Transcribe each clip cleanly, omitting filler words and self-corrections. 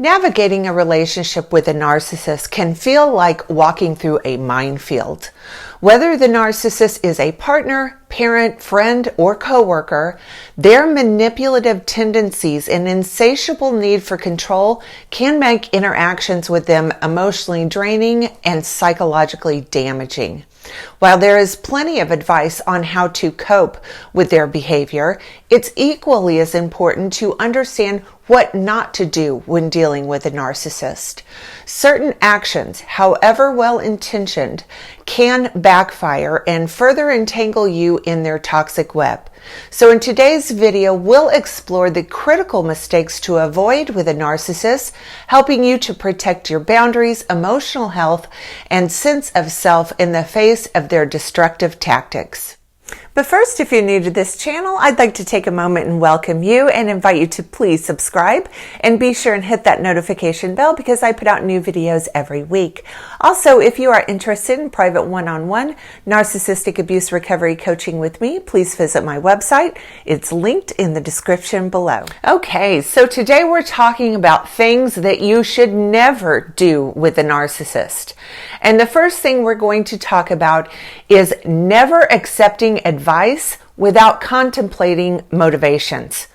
Navigating a relationship with a narcissist can feel like walking through a minefield. Whether the narcissist is a partner, parent, friend, or coworker, their manipulative tendencies and insatiable need for control can make interactions with them emotionally draining and psychologically damaging. While there is plenty of advice on how to cope with their behavior, it's equally as important to understand what not to do when dealing with a narcissist. Certain actions, however well-intentioned, can backfire and further entangle you in their toxic web. So in today's video, we'll explore the critical mistakes to avoid with a narcissist, helping you to protect your boundaries, emotional health, and sense of self in the face of their destructive tactics. But first, if you're new to this channel, I'd like to take a moment and welcome you and invite you to please subscribe and be sure and hit that notification bell because I put out new videos every week. Also, if you are interested in private one-on-one narcissistic abuse recovery coaching with me, please visit my website. It's linked in the description below. Okay, so today we're talking about things that you should never do with a narcissist. And the first thing we're going to talk about is never accepting advice without contemplating motivations.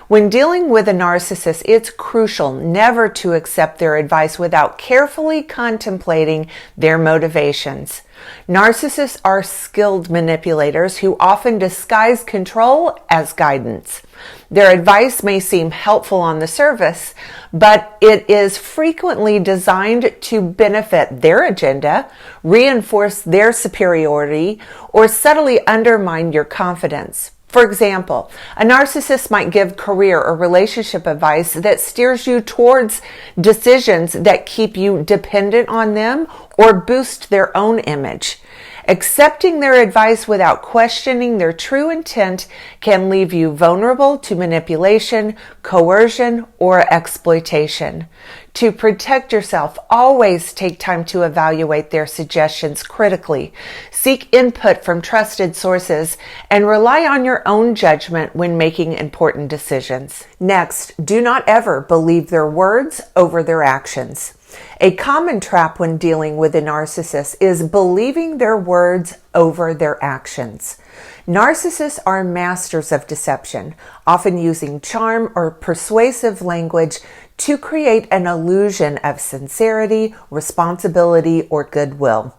When dealing with a narcissist, it's crucial never to accept their advice without carefully contemplating their motivations. Narcissists are skilled manipulators who often disguise control as guidance. Their advice may seem helpful on the surface, but it is frequently designed to benefit their agenda, reinforce their superiority, or subtly undermine your confidence. For example, a narcissist might give career or relationship advice that steers you towards decisions that keep you dependent on them or boost their own image. Accepting their advice without questioning their true intent can leave you vulnerable to manipulation, coercion, or exploitation. To protect yourself, always take time to evaluate their suggestions critically. Seek input from trusted sources and rely on your own judgment when making important decisions. Next, do not ever believe their words over their actions. A common trap when dealing with a narcissist is believing their words over their actions. Narcissists are masters of deception, often using charm or persuasive language to create an illusion of sincerity, responsibility, or goodwill.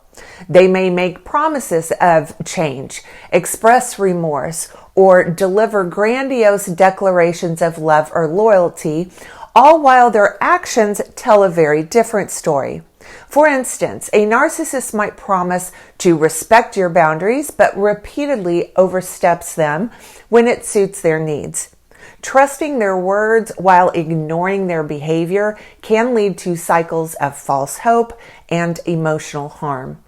They may make promises of change, express remorse, or deliver grandiose declarations of love or loyalty, all while their actions tell a very different story. For instance, a narcissist might promise to respect your boundaries, but repeatedly oversteps them when it suits their needs. Trusting their words while ignoring their behavior can lead to cycles of false hope and emotional harm.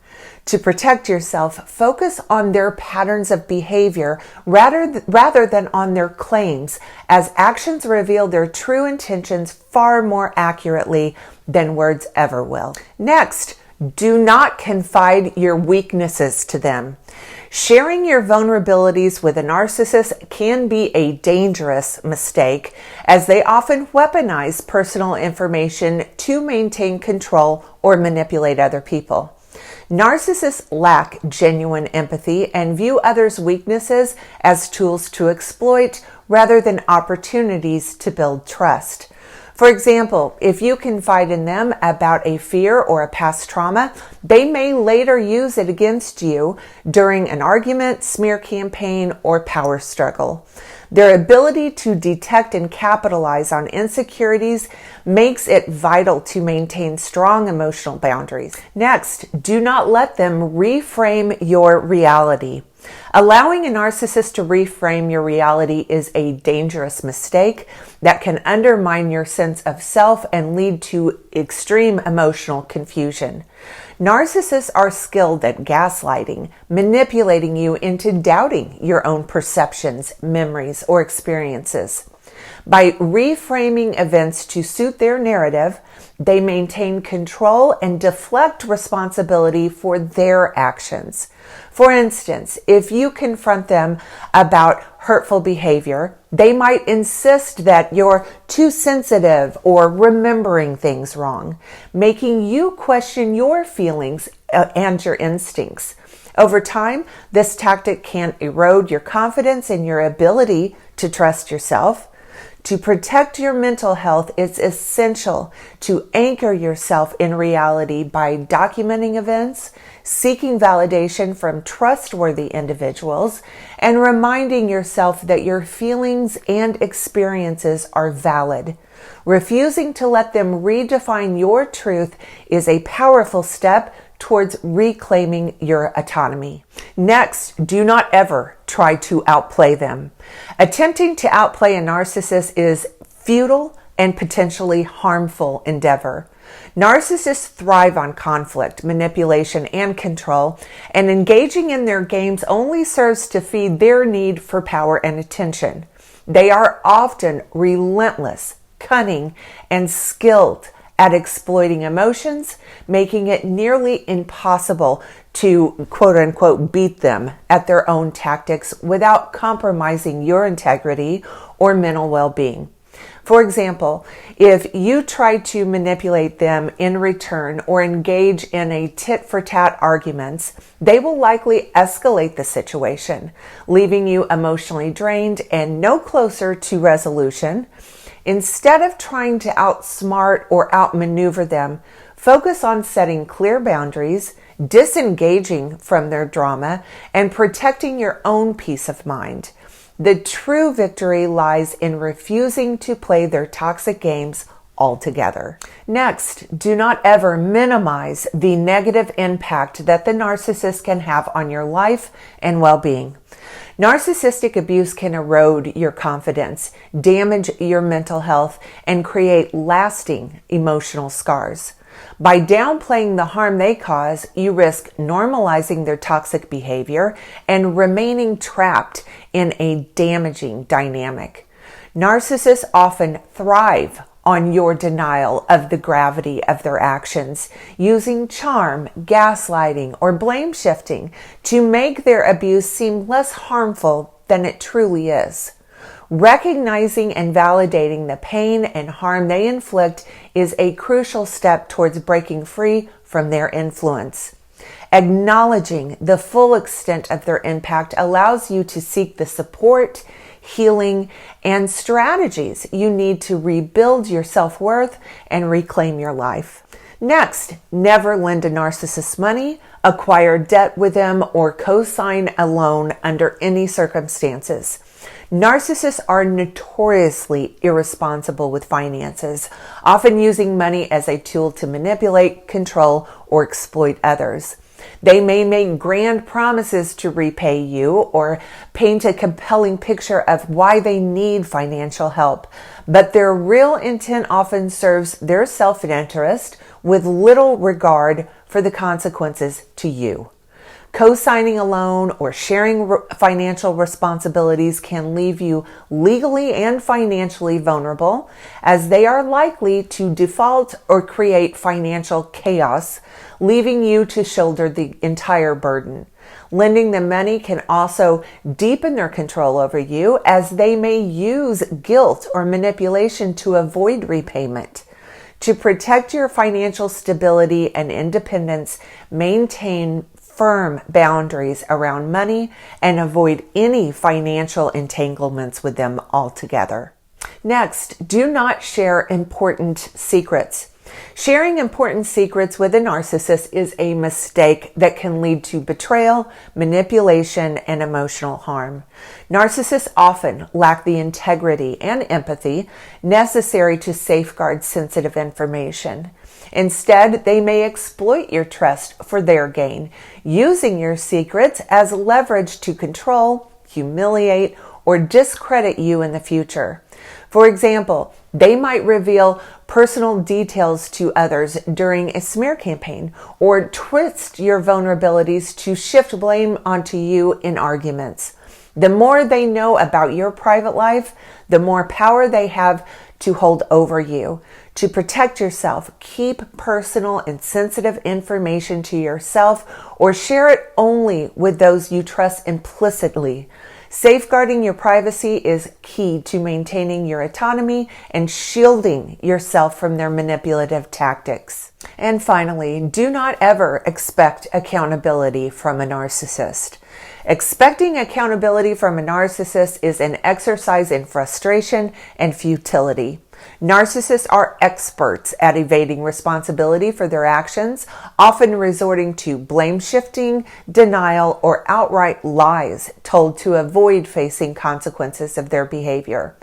To protect yourself, focus on their patterns of behavior rather than on their claims, as actions reveal their true intentions far more accurately than words ever will. Next, do not confide your weaknesses to them. Sharing your vulnerabilities with a narcissist can be a dangerous mistake, as they often weaponize personal information to maintain control or manipulate other people. Narcissists lack genuine empathy and view others' weaknesses as tools to exploit rather than opportunities to build trust. For example, if you confide in them about a fear or a past trauma, they may later use it against you during an argument, smear campaign, or power struggle. Their ability to detect and capitalize on insecurities makes it vital to maintain strong emotional boundaries. Next, do not let them reframe your reality. Allowing a narcissist to reframe your reality is a dangerous mistake that can undermine your sense of self and lead to extreme emotional confusion. Narcissists are skilled at gaslighting, manipulating you into doubting your own perceptions, memories, or experiences. By reframing events to suit their narrative, they maintain control and deflect responsibility for their actions. For instance, if you confront them about hurtful behavior. They might insist that you're too sensitive or remembering things wrong, making you question your feelings and your instincts. Over time, this tactic can erode your confidence in your ability to trust yourself. To protect your mental health, it's essential to anchor yourself in reality by documenting events, seeking validation from trustworthy individuals, and reminding yourself that your feelings and experiences are valid. Refusing to let them redefine your truth is a powerful step towards reclaiming your autonomy. Next, do not ever try to outplay them. Attempting to outplay a narcissist is futile and potentially harmful endeavor. Narcissists thrive on conflict, manipulation, and control, and engaging in their games only serves to feed their need for power and attention. They are often relentless, cunning, and skilled at exploiting emotions, making it nearly impossible to quote unquote beat them at their own tactics without compromising your integrity or mental well-being. For example, if you try to manipulate them in return or engage in a tit-for-tat arguments, they will likely escalate the situation, leaving you emotionally drained and no closer to resolution. Instead of trying to outsmart or outmaneuver them, focus on setting clear boundaries, disengaging from their drama, and protecting your own peace of mind. The true victory lies in refusing to play their toxic games altogether. Next, do not ever minimize the negative impact that the narcissist can have on your life and well-being. Narcissistic abuse can erode your confidence, damage your mental health, and create lasting emotional scars. By downplaying the harm they cause, you risk normalizing their toxic behavior and remaining trapped in a damaging dynamic. Narcissists often thrive on your denial of the gravity of their actions, using charm, gaslighting, or blame shifting to make their abuse seem less harmful than it truly is. Recognizing and validating the pain and harm they inflict is a crucial step towards breaking free from their influence. Acknowledging the full extent of their impact allows you to seek the support, healing, and strategies you need to rebuild your self-worth and reclaim your life. Next, never lend a narcissist money, acquire debt with them, or co-sign a loan under any circumstances. Narcissists are notoriously irresponsible with finances, often using money as a tool to manipulate, control, or exploit others. They may make grand promises to repay you or paint a compelling picture of why they need financial help, but their real intent often serves their self-interest with little regard for the consequences to you. Co-signing a loan or sharing financial responsibilities can leave you legally and financially vulnerable, as they are likely to default or create financial chaos, leaving you to shoulder the entire burden. Lending them money can also deepen their control over you, as they may use guilt or manipulation to avoid repayment. To protect your financial stability and independence, maintain firm boundaries around money and avoid any financial entanglements with them altogether. Next, do not share important secrets. Sharing important secrets with a narcissist is a mistake that can lead to betrayal, manipulation, and emotional harm. Narcissists often lack the integrity and empathy necessary to safeguard sensitive information. Instead, they may exploit your trust for their gain, using your secrets as leverage to control, humiliate, or discredit you in the future. For example, they might reveal personal details to others during a smear campaign, or twist your vulnerabilities to shift blame onto you in arguments. The more they know about your private life, the more power they have to hold over you. To protect yourself, keep personal and sensitive information to yourself, or share it only with those you trust implicitly. Safeguarding your privacy is key to maintaining your autonomy and shielding yourself from their manipulative tactics. And finally, do not ever expect accountability from a narcissist. Expecting accountability from a narcissist is an exercise in frustration and futility. Narcissists are experts at evading responsibility for their actions, often resorting to blame shifting, denial, or outright lies told to avoid facing consequences of their behavior.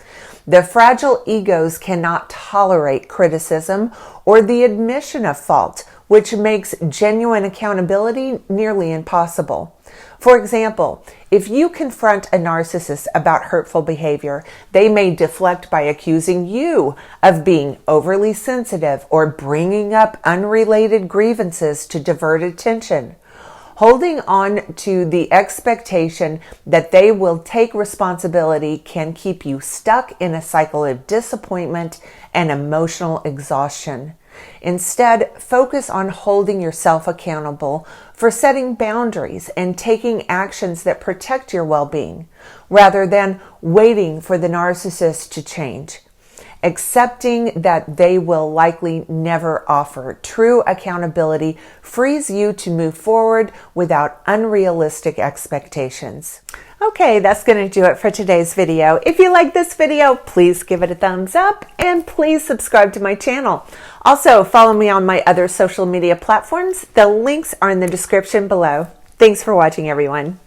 The fragile egos cannot tolerate criticism or the admission of fault, which makes genuine accountability nearly impossible. For example, if you confront a narcissist about hurtful behavior, they may deflect by accusing you of being overly sensitive or bringing up unrelated grievances to divert attention. Holding on to the expectation that they will take responsibility can keep you stuck in a cycle of disappointment and emotional exhaustion. Instead, focus on holding yourself accountable for setting boundaries and taking actions that protect your well-being, rather than waiting for the narcissist to change. Accepting that they will likely never offer true accountability frees you to move forward without unrealistic expectations. Okay, that's going to do it for today's video. If you like this video, please give it a thumbs up and please subscribe to my channel. Also, follow me on my other social media platforms. The links are in the description below. Thanks for watching, everyone.